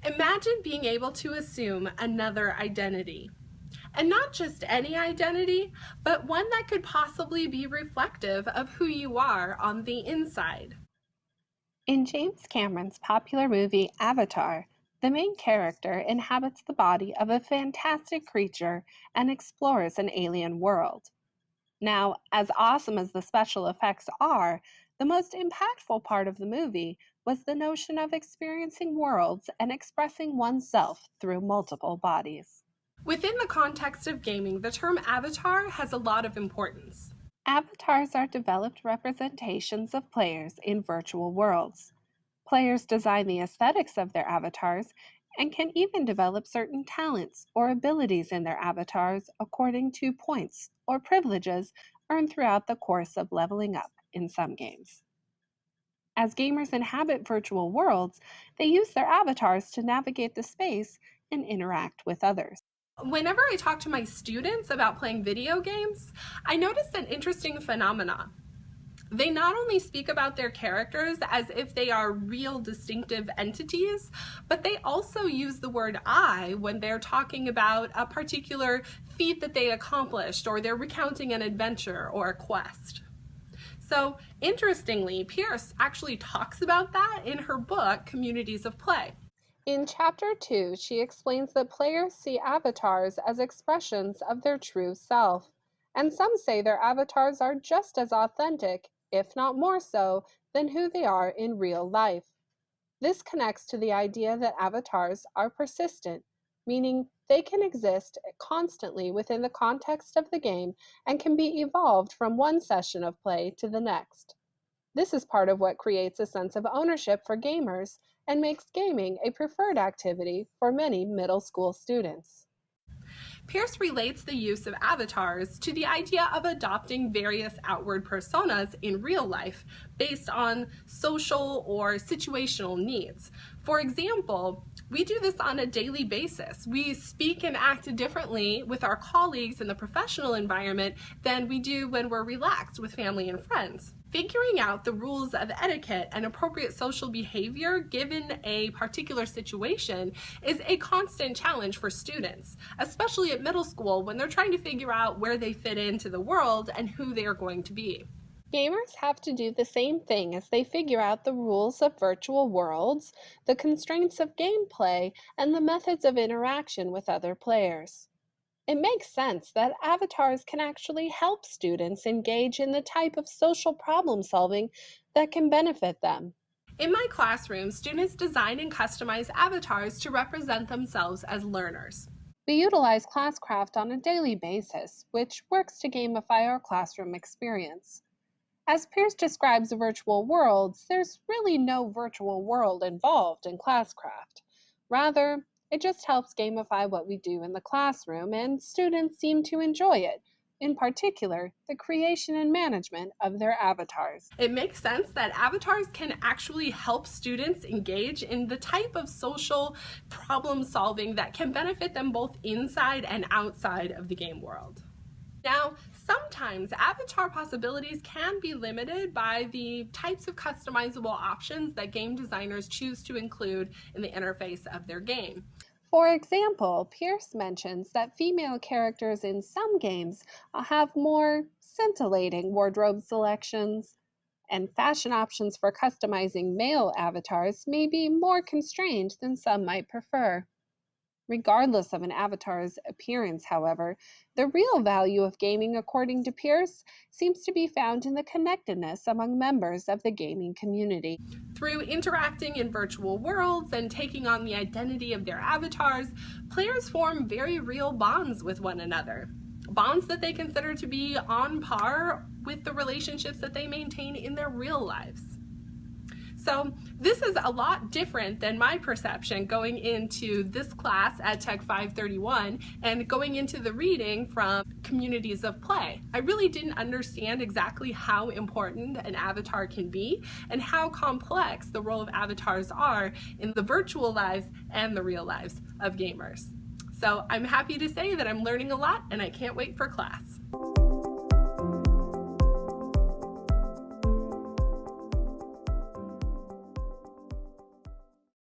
Imagine being able to assume another identity. And not just any identity, but one that could possibly be reflective of who you are on the inside. In James Cameron's popular movie Avatar, the main character inhabits the body of a fantastic creature and explores an alien world. Now, as awesome as the special effects are, the most impactful part of the movie was the notion of experiencing worlds and expressing oneself through multiple bodies. Within the context of gaming, the term avatar has a lot of importance. Avatars are developed representations of players in virtual worlds. Players design the aesthetics of their avatars and can even develop certain talents or abilities in their avatars according to points or privileges earned throughout the course of leveling up in some games. As gamers inhabit virtual worlds, they use their avatars to navigate the space and interact with others. Whenever I talk to my students about playing video games, I notice an interesting phenomenon. They not only speak about their characters as if they are real distinctive entities, but they also use the word I when they're talking about a particular feat that they accomplished, or they're recounting an adventure or a quest. So interestingly, Pierce actually talks about that in her book, Communities of Play. In Chapter 2, she explains that players see avatars as expressions of their true self, and some say their avatars are just as authentic, if not more so, than who they are in real life. This connects to the idea that avatars are persistent, meaning they can exist constantly within the context of the game and can be evolved from one session of play to the next. This is part of what creates a sense of ownership for gamers and makes gaming a preferred activity for many middle school students. Pierce relates the use of avatars to the idea of adopting various outward personas in real life based on social or situational needs. For example, we do this on a daily basis. We speak and act differently with our colleagues in the professional environment than we do when we're relaxed with family and friends. Figuring out the rules of etiquette and appropriate social behavior given a particular situation is a constant challenge for students, especially at middle school when they're trying to figure out where they fit into the world and who they are going to be. Gamers have to do the same thing as they figure out the rules of virtual worlds, the constraints of gameplay, and the methods of interaction with other players. It makes sense that avatars can actually help students engage in the type of social problem solving that can benefit them. In my classroom, students design and customize avatars to represent themselves as learners. We utilize Classcraft on a daily basis, which works to gamify our classroom experience. As Pierce describes virtual worlds, there's really no virtual world involved in Classcraft. Rather, it just helps gamify what we do in the classroom, and students seem to enjoy it, in particular, the creation and management of their avatars. It makes sense that avatars can actually help students engage in the type of social problem solving that can benefit them both inside and outside of the game world. Now, sometimes avatar possibilities can be limited by the types of customizable options that game designers choose to include in the interface of their game. For example, Pierce mentions that female characters in some games have more scintillating wardrobe selections, and fashion options for customizing male avatars may be more constrained than some might prefer. Regardless of an avatar's appearance, however, the real value of gaming, according to Pierce, seems to be found in the connectedness among members of the gaming community. Through interacting in virtual worlds and taking on the identity of their avatars, players form very real bonds with one another. Bonds that they consider to be on par with the relationships that they maintain in their real lives. So this is a lot different than my perception going into this class at Tech 531 and going into the reading from Communities of Play. I really didn't understand exactly how important an avatar can be and how complex the role of avatars are in the virtual lives and the real lives of gamers. So I'm happy to say that I'm learning a lot and I can't wait for class.